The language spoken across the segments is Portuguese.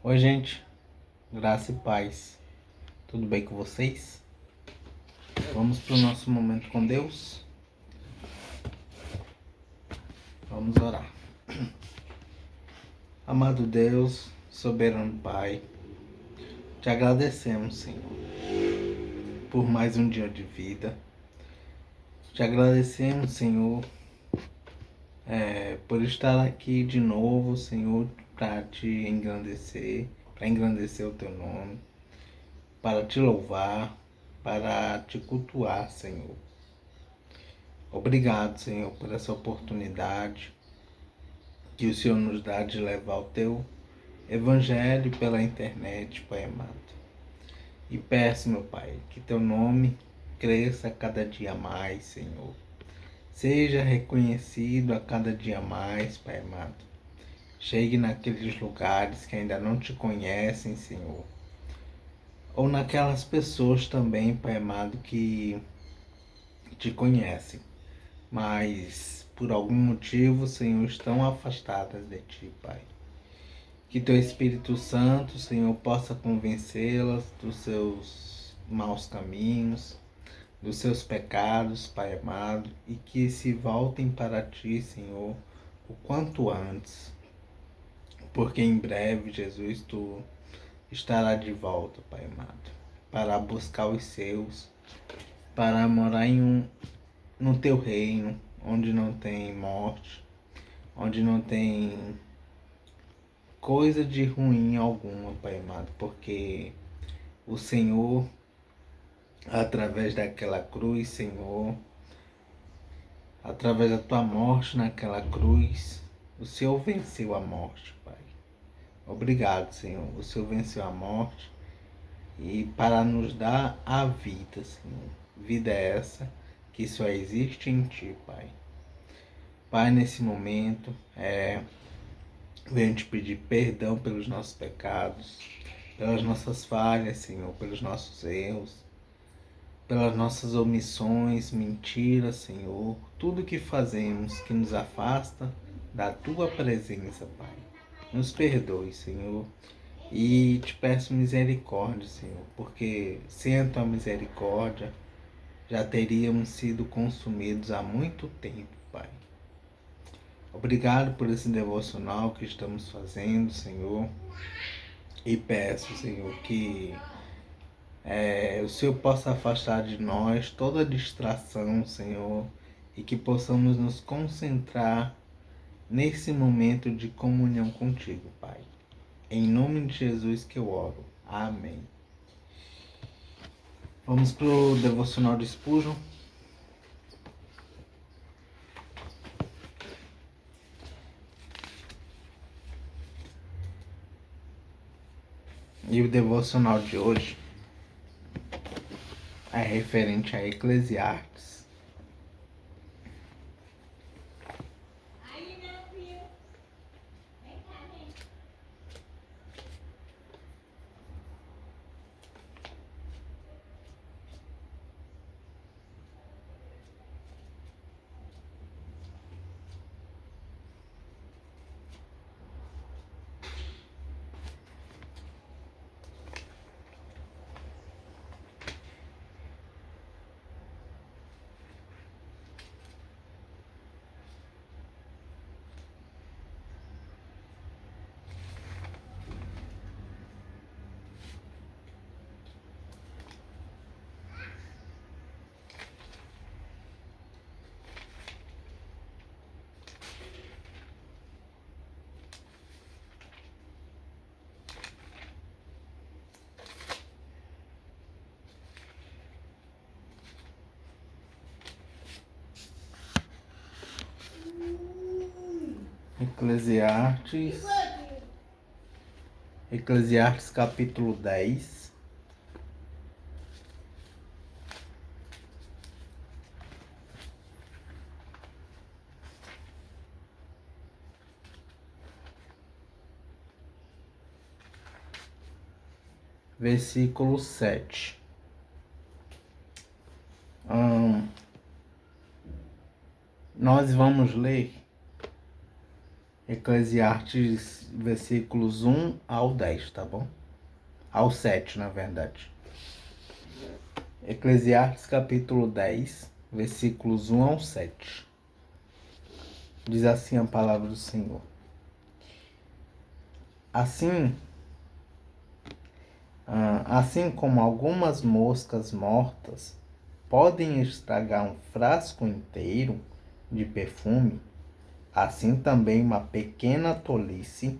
Oi, gente, graça e paz. Tudo bem com vocês? Vamos para o nosso momento com Deus. Vamos orar. Amado Deus, soberano Pai, te agradecemos, Senhor, por mais um dia de vida. Te agradecemos, Senhor, por estar aqui de novo, Senhor, para te engrandecer, para engrandecer o teu nome, para te louvar, para te cultuar, Senhor. Obrigado, Senhor, por essa oportunidade que o Senhor nos dá de levar o teu evangelho pela internet, Pai amado. E peço, meu Pai, que teu nome cresça cada dia mais, Senhor. Seja reconhecido a cada dia mais, Pai amado. Chegue naqueles lugares que ainda não te conhecem, Senhor. Ou naquelas pessoas também, Pai amado, que te conhecem, mas por algum motivo, Senhor, estão afastadas de ti, Pai. Que teu Espírito Santo, Senhor, possa convencê-las dos seus maus caminhos, dos seus pecados, Pai amado, e que se voltem para ti, Senhor, o quanto antes. Porque em breve, Jesus, tu estará de volta, Pai amado, para buscar os seus, para morar no teu reino, onde não tem morte, onde não tem coisa de ruim alguma, Pai amado, porque o Senhor, através daquela cruz, Senhor, através da tua morte naquela cruz, o Senhor venceu a morte, Pai. Obrigado, Senhor. O Senhor venceu a morte e para nos dar a vida, Senhor. Vida é essa que só existe em Ti, Pai. Pai, nesse momento, venho te pedir perdão pelos nossos pecados, pelas nossas falhas, Senhor, pelos nossos erros, pelas nossas omissões, mentiras, Senhor, tudo que fazemos que nos afasta da Tua presença, Pai. Nos perdoe, Senhor, e te peço misericórdia, Senhor, porque sem a Tua misericórdia já teríamos sido consumidos há muito tempo, Pai. Obrigado por esse devocional que estamos fazendo, Senhor, e peço, Senhor, que o Senhor possa afastar de nós toda distração, Senhor, e que possamos nos concentrar nesse momento de comunhão contigo, Pai. Em nome de Jesus que eu oro. Amém. Vamos para o devocional de Spurgeon. E o devocional de hoje é referente a Eclesiastes. Eclesiastes capítulo 10, versículo 7. Nós vamos ler Eclesiastes, versículos 1 ao 10, tá bom? Ao 7, na verdade. Eclesiastes, capítulo 10, versículos 1 ao 7. Diz assim a palavra do Senhor. Assim como algumas moscas mortas podem estragar um frasco inteiro de perfume, assim também uma pequena tolice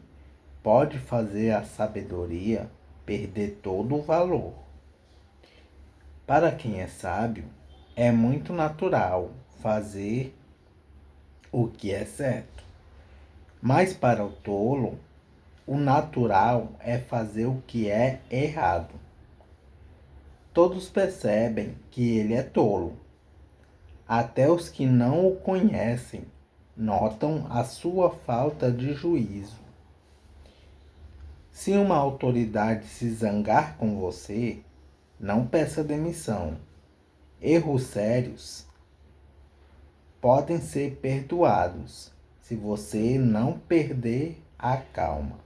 pode fazer a sabedoria perder todo o valor. Para quem é sábio, é muito natural fazer o que é certo, mas para o tolo, o natural é fazer o que é errado. Todos percebem que ele é tolo. Até os que não o conhecem notam a sua falta de juízo. Se uma autoridade se zangar com você, não peça demissão. Erros sérios podem ser perdoados se você não perder a calma.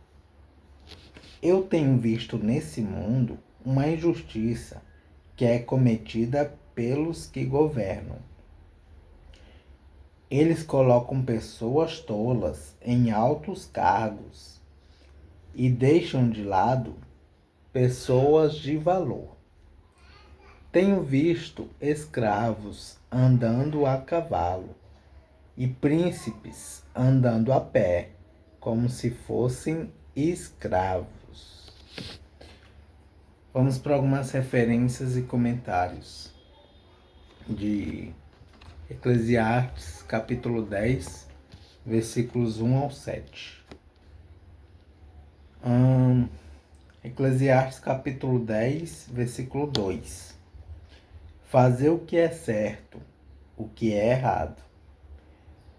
Eu tenho visto nesse mundo uma injustiça que é cometida pelos que governam. Eles colocam pessoas tolas em altos cargos e deixam de lado pessoas de valor. Tenho visto escravos andando a cavalo e príncipes andando a pé, como se fossem escravos. Vamos para algumas referências e comentários de Eclesiastes, capítulo 10, versículos 1 ao 7. Eclesiastes, capítulo 10, versículo 2. Fazer o que é certo, o que é errado.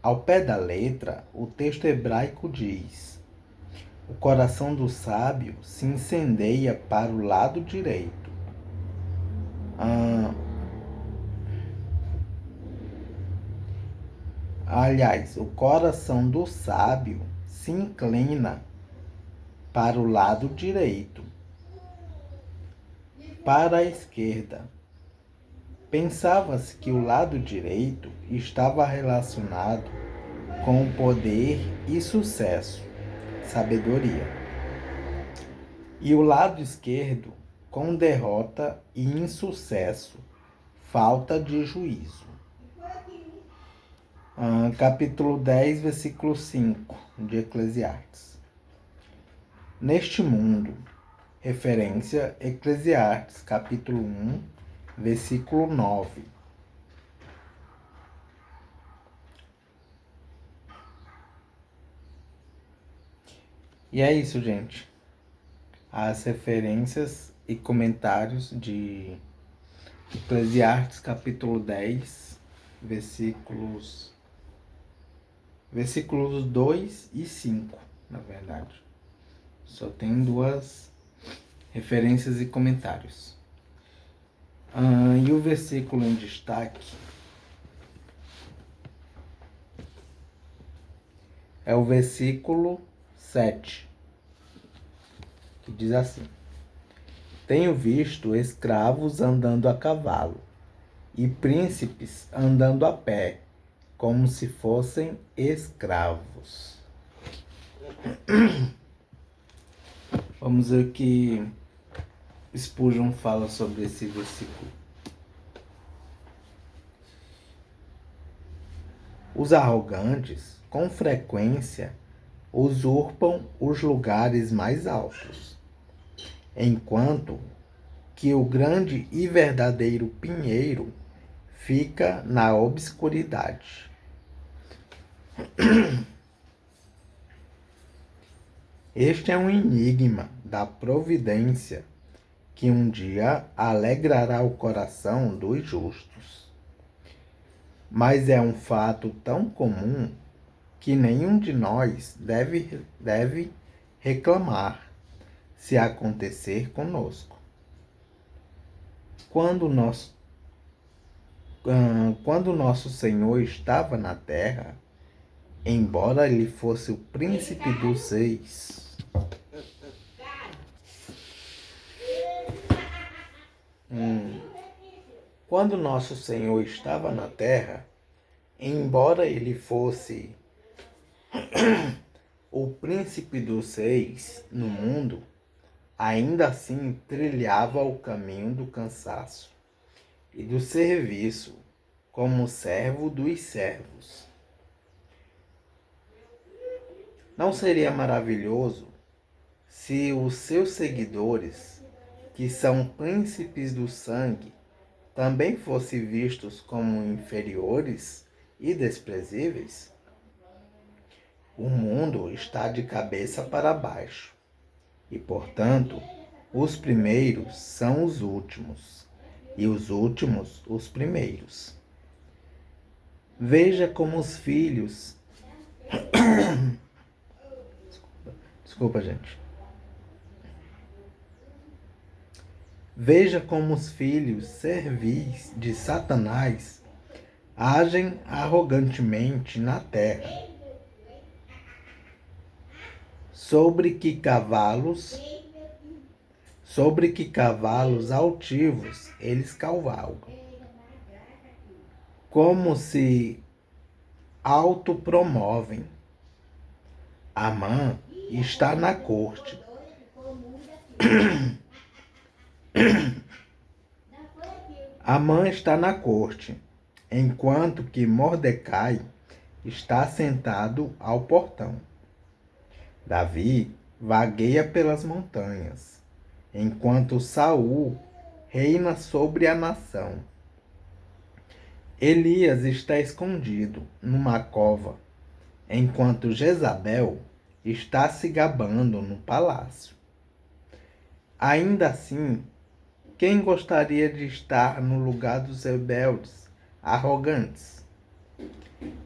Ao pé da letra, o texto hebraico diz: o coração do sábio se incendeia para o lado direito. Aliás, o coração do sábio se inclina para o lado direito, para a esquerda. Pensava-se que o lado direito estava relacionado com o poder e sucesso, sabedoria, e o lado esquerdo com derrota e insucesso, falta de juízo. Capítulo 10, versículo 5 de Eclesiastes. Neste mundo, referência Eclesiastes, capítulo 1, versículo 9. E é isso, gente. As referências e comentários de Eclesiastes, capítulo 10, versículos 2 e 5, na verdade. Só tem duas referências e comentários. E o versículo em destaque é o versículo 7, que diz assim: tenho visto escravos andando a cavalo e príncipes andando a pé, como se fossem escravos. Vamos ver o que Spurgeon fala sobre esse versículo. Os arrogantes, com frequência, usurpam os lugares mais altos, enquanto que o grande e verdadeiro pinheiro fica na obscuridade. Este é um enigma da providência que um dia alegrará o coração dos justos. Mas é um fato tão comum que nenhum de nós deve reclamar se acontecer conosco. Quando nosso Senhor estava na terra, embora ele fosse o príncipe dos reis. Quando nosso Senhor estava na terra, embora ele fosse o príncipe dos reis no mundo, ainda assim trilhava o caminho do cansaço e do serviço como servo dos servos. Não seria maravilhoso se os seus seguidores, que são príncipes do sangue, também fossem vistos como inferiores e desprezíveis? O mundo está de cabeça para baixo e, portanto, os primeiros são os últimos e os últimos os primeiros. Veja como os filhos. Desculpa, gente. Veja como os filhos servis de Satanás agem arrogantemente na terra. Sobre que cavalos altivos eles cavalgam, como se autopromovem. Amã está na corte. Amã está na corte, enquanto que Mordecai está sentado ao portão. Davi vagueia pelas montanhas, enquanto Saul reina sobre a nação. Elias está escondido numa cova, enquanto Jezabel está se gabando no palácio. Ainda assim, quem gostaria de estar no lugar dos rebeldes, arrogantes?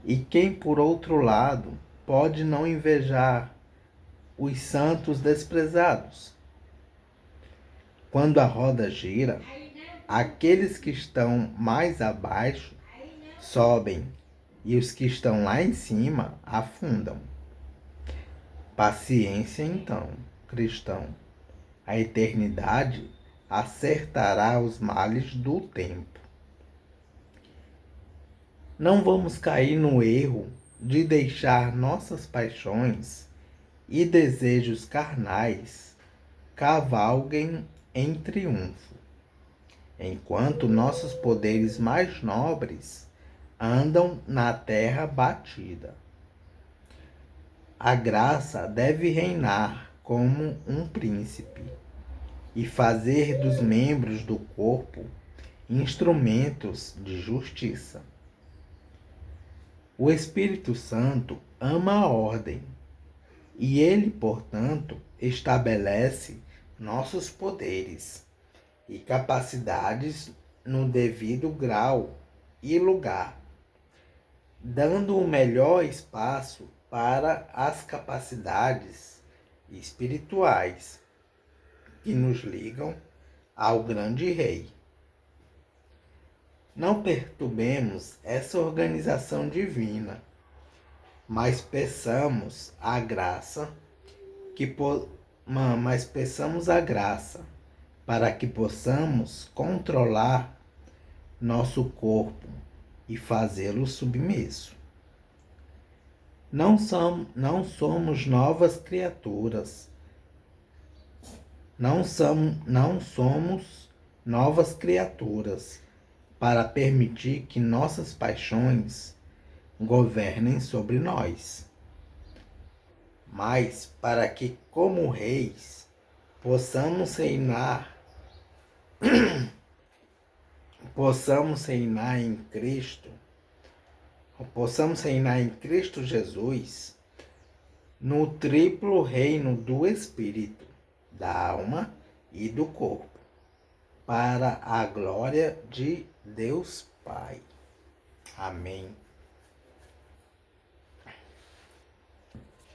E quem, por outro lado, pode não invejar os santos desprezados? Quando a roda gira, aqueles que estão mais abaixo sobem e os que estão lá em cima afundam. Paciência, então, cristão. A eternidade acertará os males do tempo. Não vamos cair no erro de deixar nossas paixões e desejos carnais cavalguem em triunfo, enquanto nossos poderes mais nobres andam na terra batida. A graça deve reinar como um príncipe e fazer dos membros do corpo instrumentos de justiça. O Espírito Santo ama a ordem e ele, portanto, estabelece nossos poderes e capacidades no devido grau e lugar, dando o melhor espaço para as capacidades espirituais que nos ligam ao grande Rei. Não perturbemos essa organização divina, mas peçamos a graça para que possamos controlar nosso corpo e fazê-lo submisso. Não somos novas criaturas. Não somos novas criaturas para permitir que nossas paixões governem sobre nós, mas para que, como reis, possamos reinar em Cristo, possamos reinar em Cristo Jesus, no triplo reino do Espírito, da alma e do corpo, para a glória de Deus Pai. Amém.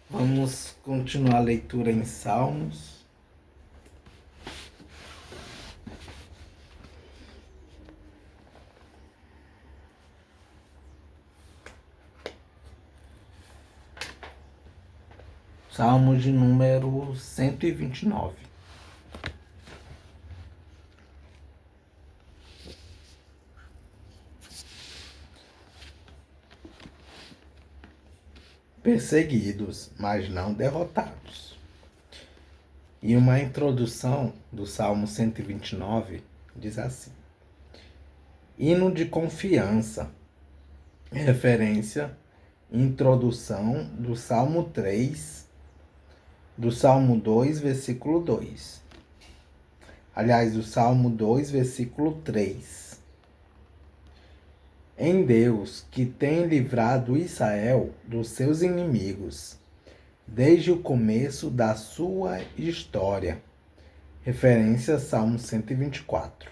Vamos continuar a leitura em Salmos. Salmo de número 129. Perseguidos, mas não derrotados. E uma introdução do Salmo 129 diz assim: hino de confiança, referência, introdução do Salmo 3, do Salmo 2, versículo 2. Aliás, do Salmo 2, versículo 3. Em Deus, que tem livrado Israel dos seus inimigos, desde o começo da sua história. Referência Salmo 124.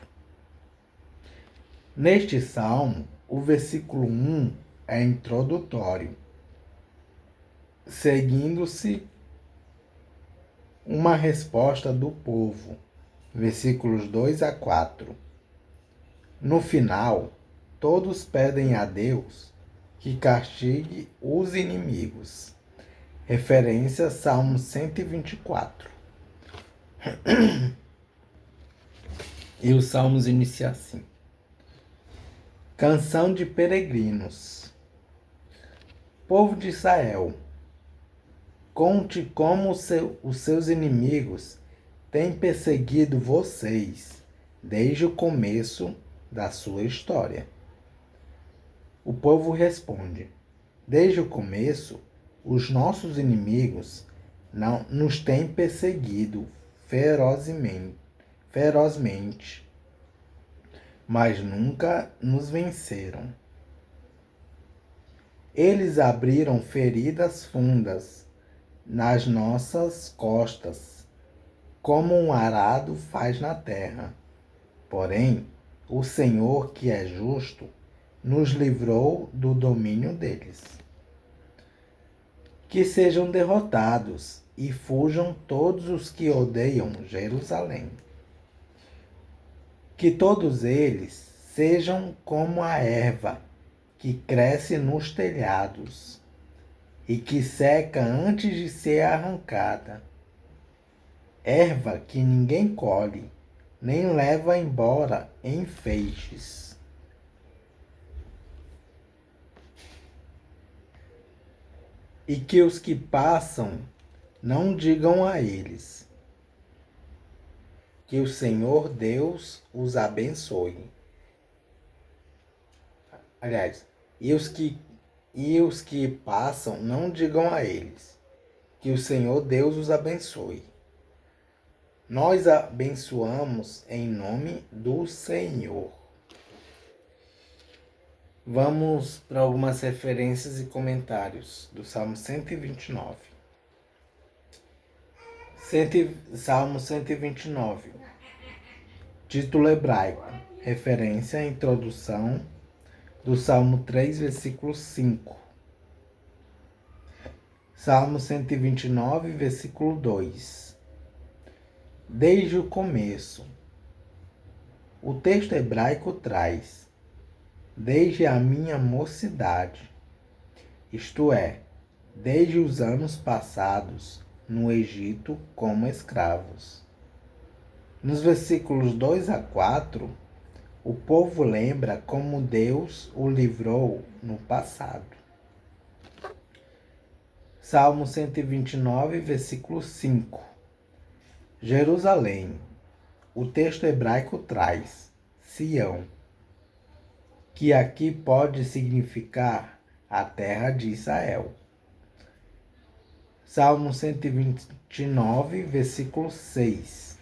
Neste salmo, o versículo 1 é introdutório, seguindo-se uma resposta do povo, versículos 2 a 4. No final, todos pedem a Deus que castigue os inimigos. Referência Salmo 124. E os salmos iniciam assim: Canção de peregrinos. Povo de Israel, conte como os seus inimigos têm perseguido vocês desde o começo da sua história. O povo responde: desde o começo, os nossos inimigos não nos têm perseguido ferozmente, mas nunca nos venceram. Eles abriram feridas fundas nas nossas costas, como um arado faz na terra. Porém, o Senhor, que é justo, nos livrou do domínio deles. Que sejam derrotados e fujam todos os que odeiam Jerusalém. Que todos eles sejam como a erva que cresce nos telhados e que seca antes de ser arrancada. Erva que ninguém colhe, nem leva embora em feixes. E que os que passam não digam a eles: que o Senhor Deus os abençoe. Aliás, e os que passam não digam a eles: que o Senhor Deus os abençoe. Nós abençoamos em nome do Senhor. Vamos para algumas referências e comentários do Salmo 129. Salmo 129. Título hebraico. Referência à introdução do Salmo 3, versículo 5. Salmo 129, versículo 2. Desde o começo. O texto hebraico traz: desde a minha mocidade, isto é, desde os anos passados no Egito como escravos. Nos versículos 2 a 4, o povo lembra como Deus o livrou no passado. Salmo 129, versículo 5. Jerusalém. O texto hebraico traz Sião, que aqui pode significar a terra de Israel. Salmo 129, versículo 6.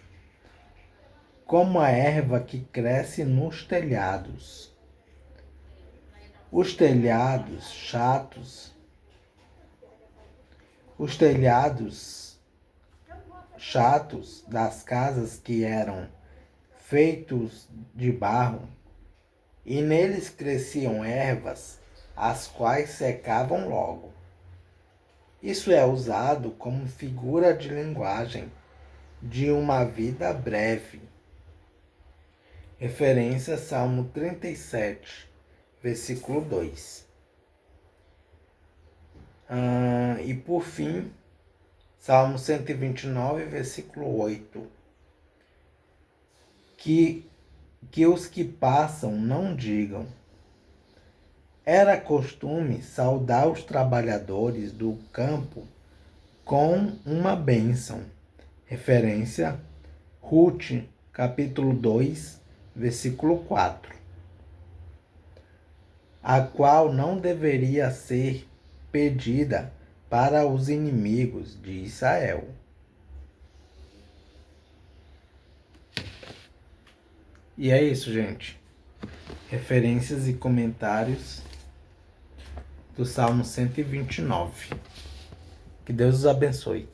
Como a erva que cresce nos telhados. Os telhados chatos das casas que eram feitos de barro, e neles cresciam ervas, as quais secavam logo. Isso é usado como figura de linguagem de uma vida breve. Referência Salmo 37, versículo 2. E por fim, Salmo 129, versículo 8. Que os que passam não digam: era costume saudar os trabalhadores do campo com uma bênção. Referência: Ruth, capítulo 2, versículo 4. A qual não deveria ser pedida para os inimigos de Israel. E é isso, gente. Referências e comentários do Salmo 129. Que Deus os abençoe.